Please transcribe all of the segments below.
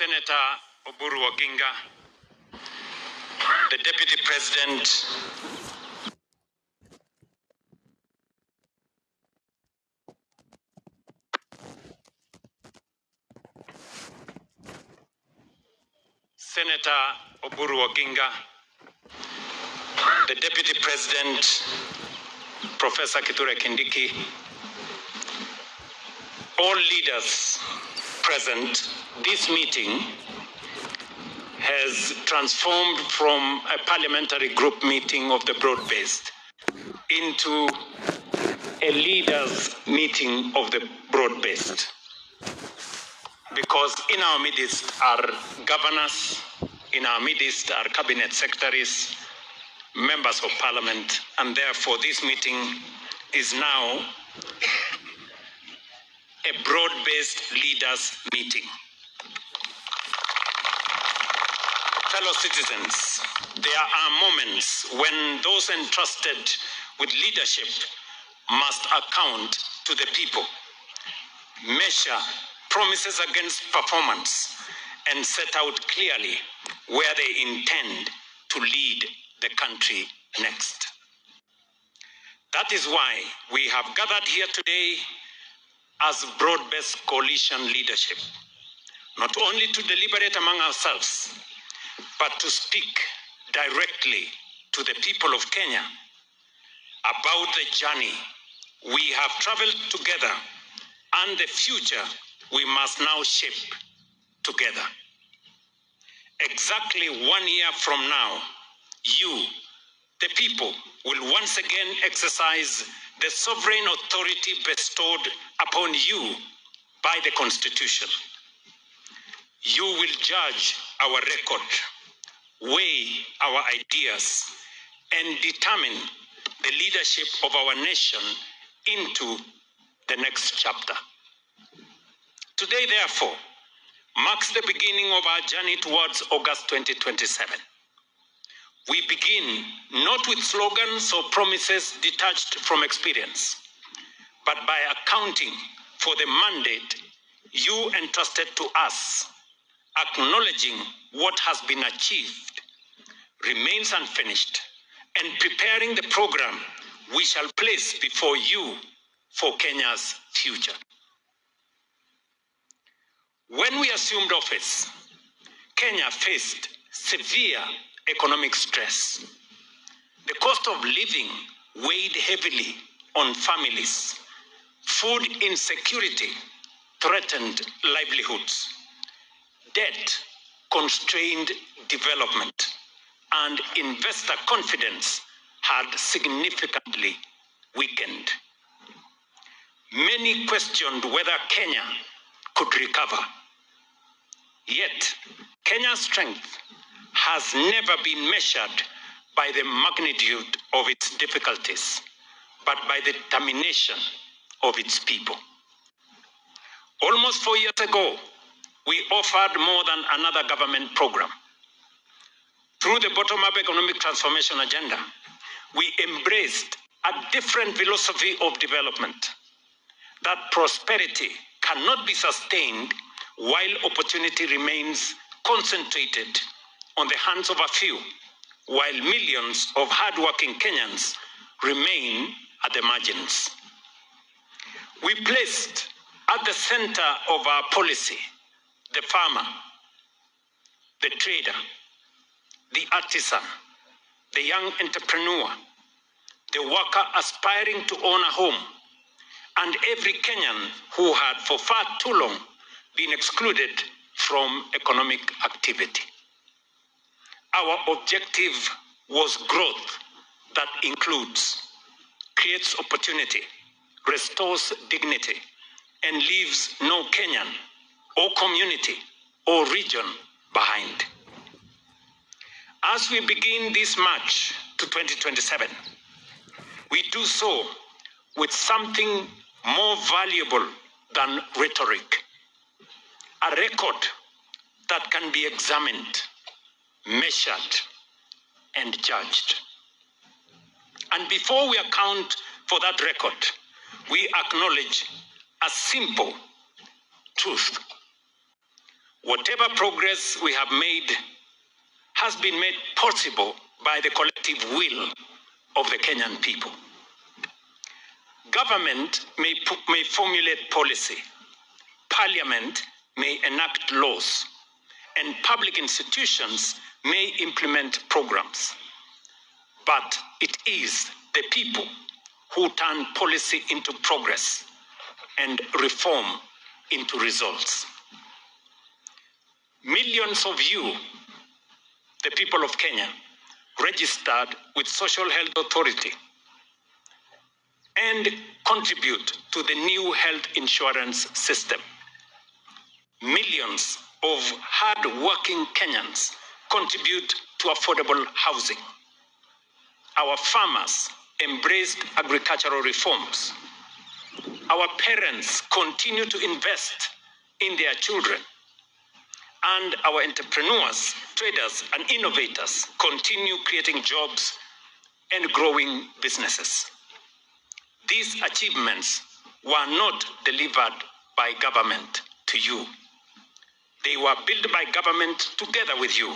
Senator Oburu Oginga, the Deputy President, Senator Oburu Oginga, the Deputy President, Professor Kithure Kindiki, all leaders present. This meeting has transformed from a parliamentary group meeting of the Broadbased into a leaders meeting of the Broadbased, because in our midst are governors, in our midst are cabinet secretaries, members of parliament, and therefore this meeting is now a broad-based leaders meeting. Fellow citizens, there are moments when those entrusted with leadership must account to the people, measure promises against performance, and set out clearly where they intend to lead the country next. That is why we have gathered here today as broad-based coalition leadership, not only to deliberate among ourselves, but to speak directly to the people of Kenya about the journey we have traveled together and the future we must now shape together. Exactly 1 year from now, you, the people, will once again exercise the sovereign authority bestowed upon you by the Constitution. You will judge our record, weigh our ideas, and determine the leadership of our nation into the next chapter. Today, therefore, marks the beginning of our journey towards August 2027. We begin not with slogans or promises detached from experience, but by accounting for the mandate you entrusted to us, acknowledging what has been achieved, remains unfinished, and preparing the program we shall place before you for Kenya's future. When we assumed office, Kenya faced severe economic stress. The cost of living weighed heavily on families. Food insecurity threatened livelihoods. Debt constrained development, and investor confidence had significantly weakened. Many questioned whether Kenya could recover. Yet, Kenya's strength has never been measured by the magnitude of its difficulties, but by the determination of its people. Almost 4 years ago, we offered more than another government program. Through the bottom-up economic transformation agenda, we embraced a different philosophy of development, that prosperity cannot be sustained while opportunity remains concentrated on the hands of a few, while millions of hardworking Kenyans remain at the margins. We placed at the center of our policy the farmer, the trader, the artisan, the young entrepreneur, the worker aspiring to own a home, and every Kenyan who had for far too long been excluded from economic activity. Our objective was growth that includes, creates opportunity, restores dignity, and leaves no Kenyan or community or region behind. As we begin this march to 2027, we do so with something more valuable than rhetoric, a record that can be examined, measured, and judged. And before we account for that record, we acknowledge a simple truth. Whatever progress we have made has been made possible by the collective will of the Kenyan people. Government may formulate policy, Parliament may enact laws, and public institutions may implement programs. But it is the people who turn policy into progress and reform into results. Millions of you, the people of Kenya, registered with Social Health Authority and contribute to the new health insurance system. Millions of hard-working Kenyans contribute to affordable housing. Our farmers embraced agricultural reforms. Our parents continue to invest in their children. And our entrepreneurs, traders, and innovators continue creating jobs and growing businesses. These achievements were not delivered by government to you. They were built by government together with you.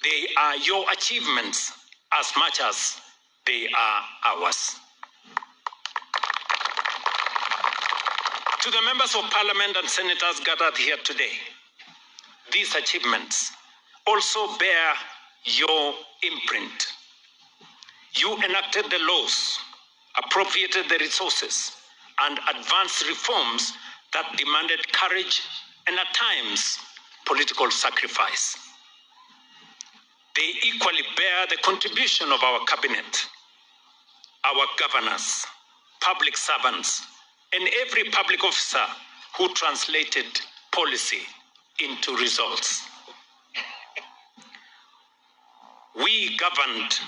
They are your achievements as much as they are ours. To the members of Parliament and senators gathered here today, these achievements also bear your imprint. You enacted the laws, appropriated the resources, and advanced reforms that demanded courage and at times political sacrifice. They equally bear the contribution of our cabinet, our governors, public servants, and every public officer who translated policy into results. We governed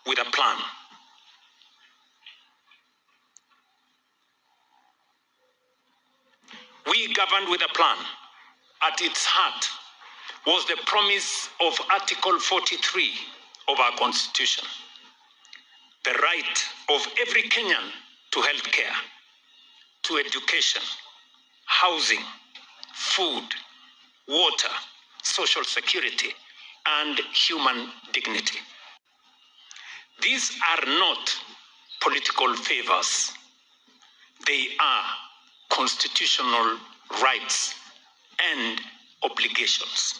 with a plan. We governed with a plan. At its heart was the promise of Article 43 of our Constitution, the right of every Kenyan to health care, to education, housing, food, water, social security, and human dignity. These are not political favors. They are constitutional rights and obligations.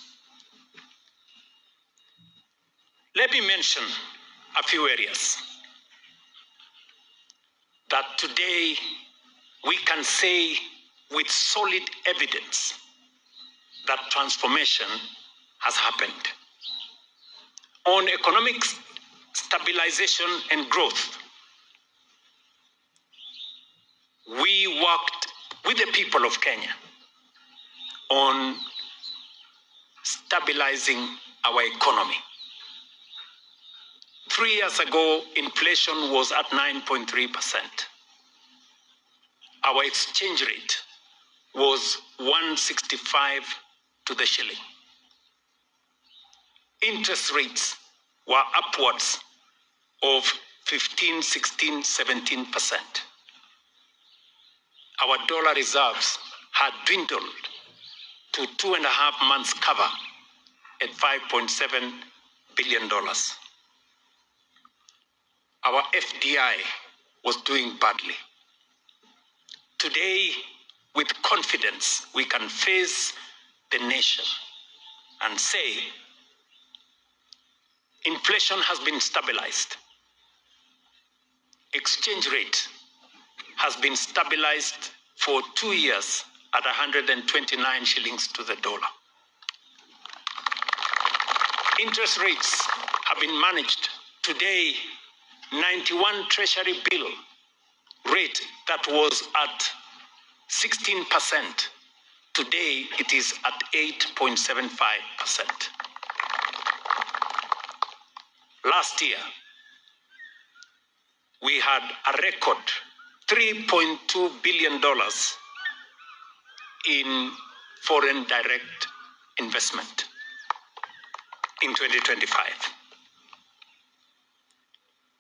Let me mention a few areas that today we can say with solid evidence that transformation has happened. On economic stabilization and growth, we worked with the people of Kenya on stabilizing our economy. 3 years ago, inflation was at 9.3%. Our exchange rate was 165 to the shilling. Interest rates were upwards of 15, 16, 17%. Our dollar reserves had dwindled to 2.5 months cover at $5.7 billion. Our FDI was doing badly. Today, with confidence, we can face the nation and say, inflation has been stabilized. Exchange rate has been stabilized for 2 years at 129 shillings to the dollar. Interest rates have been managed. Today, 91 Treasury bill rate that was at 16%. Today, it is at 8.75%. Last year, we had a record $3.2 billion in foreign direct investment in 2025.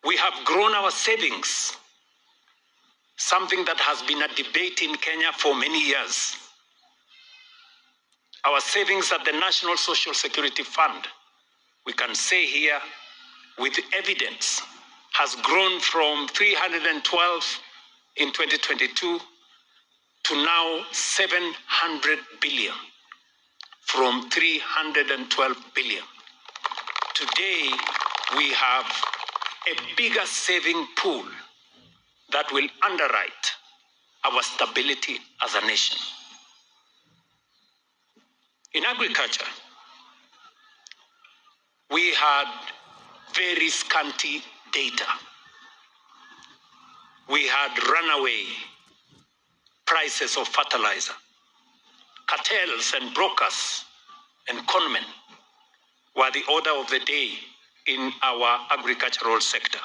We have grown our savings, something that has been a debate in Kenya for many years. Our savings at the National Social Security Fund, we can say here with evidence, has grown from 312 in 2022 to now 700 billion, from 312 billion. Today, we have a bigger saving pool that will underwrite our stability as a nation. In agriculture, we had very scanty data. We had runaway prices of fertilizer. Cartels and brokers and conmen were the order of the day in our agricultural sector.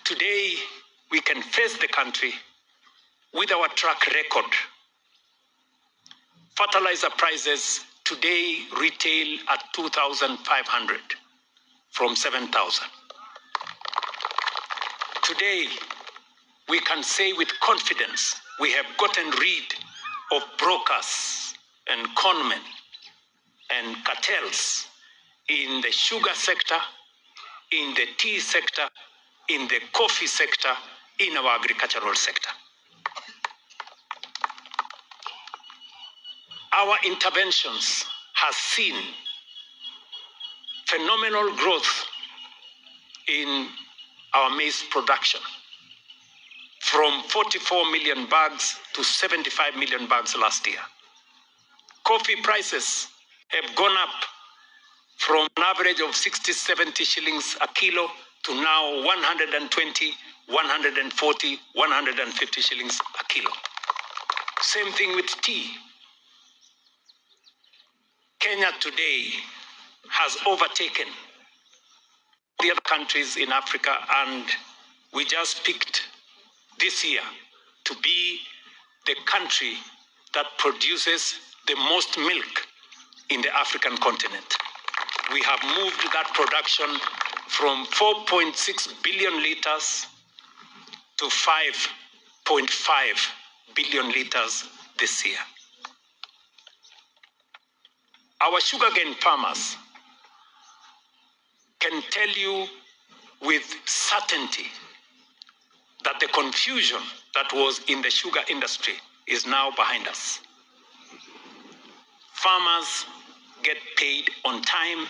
Today, we can face the country with our track record. Fertilizer prices today retail at 2,500 from 7,000. Today, we can say with confidence we have gotten rid of brokers and conmen and cartels in the sugar sector, in the tea sector, in the coffee sector, in our agricultural sector. Our interventions have seen phenomenal growth in our maize production, from 44 million bags to 75 million bags last year. Coffee prices have gone up from an average of 60, 70 shillings a kilo to now 120, 140, 150 shillings a kilo. Same thing with tea. Kenya today has overtaken the other countries in Africa, and we just picked this year to be the country that produces the most milk in the African continent. We have moved that production from 4.6 billion liters to 5.5 billion liters this year. Our sugarcane farmers can tell you with certainty that the confusion that was in the sugar industry is now behind us. Farmers get paid on time.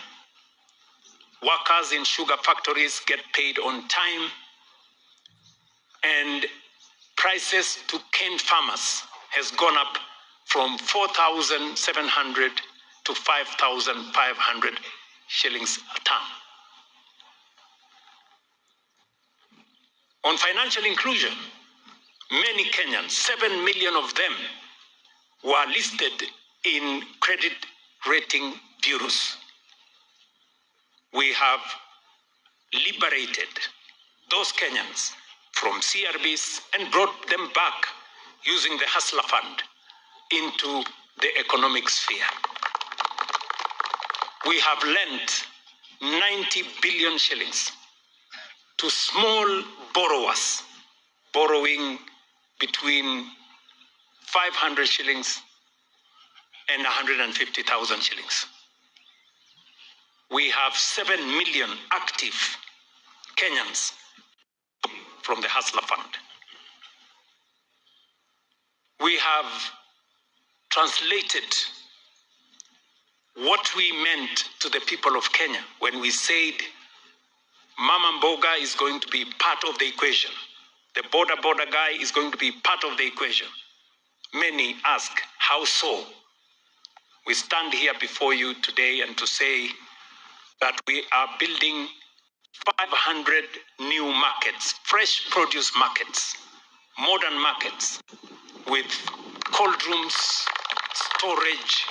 Workers in sugar factories get paid on time. And prices to cane farmers has gone up from 4,700 to 5,500 shillings a ton. On financial inclusion, many Kenyans, 7 million of them, were listed in credit rating bureaus. We have liberated those Kenyans from CRBs and brought them back using the Hustler Fund into the economic sphere. We have lent 90 billion shillings to small borrowers, borrowing between 500 shillings and 150,000 shillings. We have 7 million active Kenyans from the Hustler Fund. We have translated what we meant to the people of Kenya when we said Mama Mboga is going to be part of the equation. The border guy is going to be part of the equation. Many ask, how so? We stand here before you today and to say that we are building 500 new markets, fresh produce markets, modern markets with cold rooms, storage,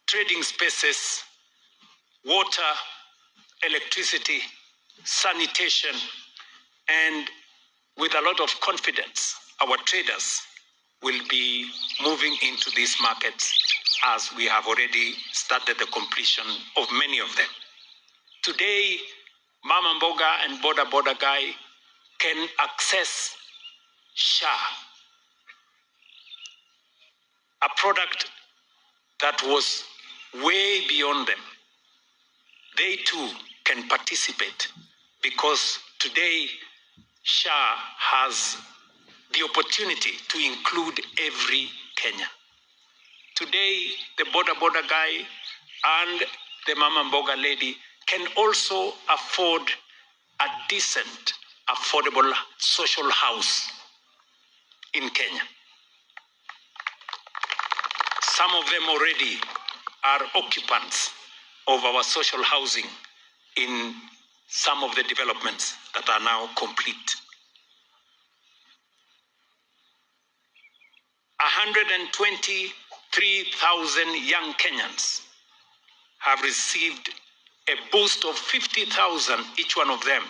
trading spaces, water, electricity, sanitation, and with a lot of confidence, our traders will be moving into these markets as we have already started the completion of many of them. Today, Mama Mboga and Border Guy can access SHA a product that was way beyond them. They too can participate because today SHA has the opportunity to include every Kenyan. Today, the border guy and the Mama Mboga lady can also afford a decent, affordable social house in Kenya. Some of them already are occupants of our social housing in some of the developments that are now complete. 123,000 young Kenyans have received a boost of 50,000 each one of them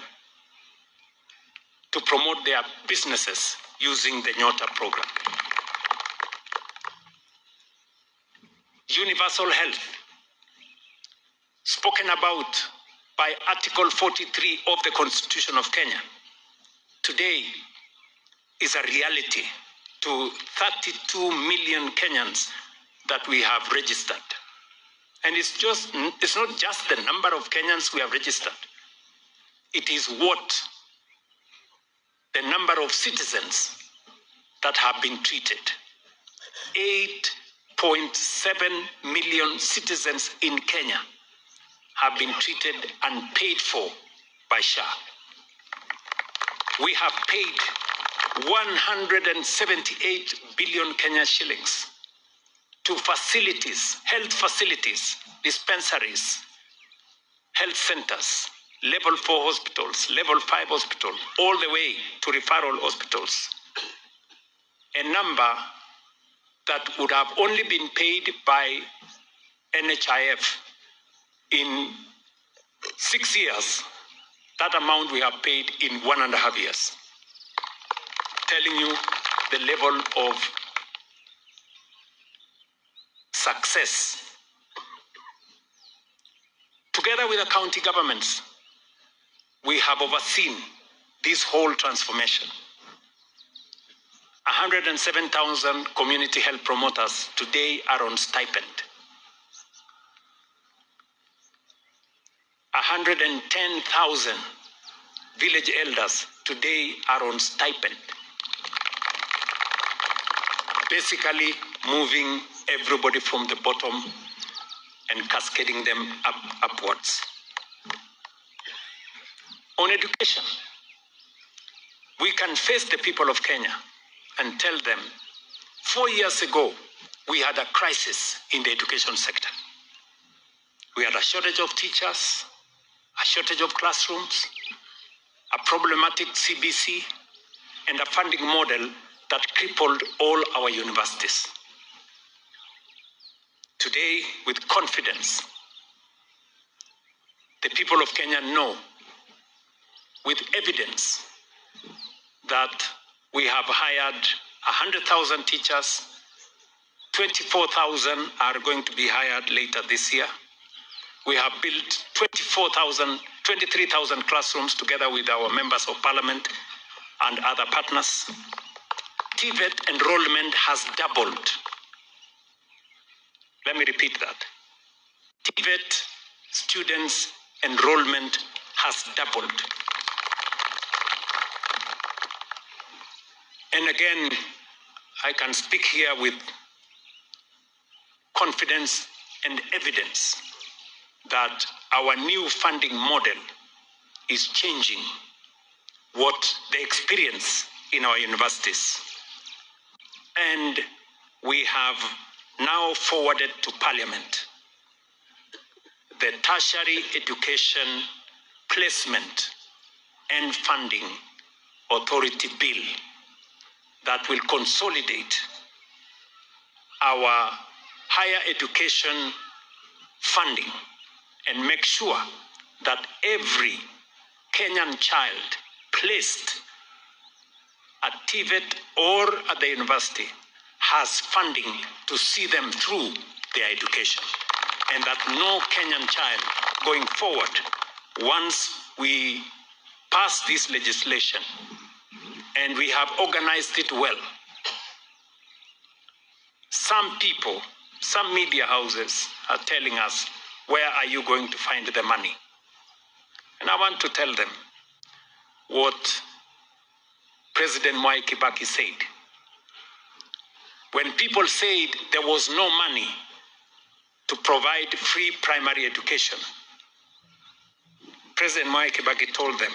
to promote their businesses using the Nyota program. Universal health, spoken about by Article 43 of the Constitution of Kenya, today is a reality to 32 million Kenyans that we have registered. And it's not just the number of Kenyans we have registered. It is what the number of citizens that have been treated. 8.7 million citizens in Kenya have been treated and paid for by SHA. We have paid 178 billion Kenya shillings to facilities, health facilities, dispensaries, health centers, level 4 hospitals, level 5 hospitals, all the way to referral hospitals. A number that would have only been paid by NHIF in 6 years, that amount we have paid in 1.5 years. Telling you the level of success. Together with the county governments, we have overseen this whole transformation. 107,000 community health promoters today are on stipend. 110,000 village elders today are on stipend. Basically moving everybody from the bottom and cascading them upwards. On education, we can face the people of Kenya and tell them, 4 years ago, we had a crisis in the education sector. We had a shortage of teachers, a shortage of classrooms, a problematic CBC, and a funding model that crippled all our universities. Today, with confidence, the people of Kenya know, with evidence, that we have hired 100,000 teachers, 24,000 are going to be hired later this year. We have built 23,000 classrooms together with our members of parliament and other partners. TVET enrollment has doubled. Let me repeat that. TVET students' enrollment has doubled. And again, I can speak here with confidence and evidence that our new funding model is changing what the experience in our universities. And we have now forwarded to Parliament the Tertiary Education Placement and Funding Authority Bill that will consolidate our higher education funding and make sure that every Kenyan child placed at TVET or at the university has funding to see them through their education. And that no Kenyan child going forward, once we pass this legislation and we have organized it well, Some people, some media houses are telling us, where are you going to find the money? And I want to tell them what President Mwai Kibaki said. When people said there was no money to provide free primary education, President Mwai Kibaki told them,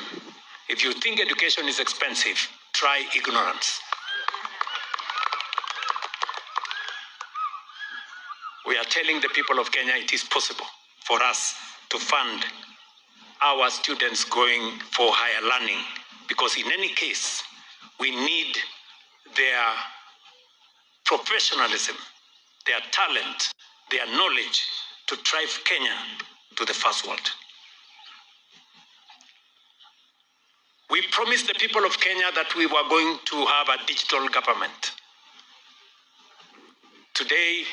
if you think education is expensive, try ignorance. We are telling the people of Kenya it is possible for us to fund our students going for higher learning, because in any case, we need their professionalism, their talent, their knowledge to drive Kenya to the first world. We promised the people of Kenya that we were going to have a digital government. Today,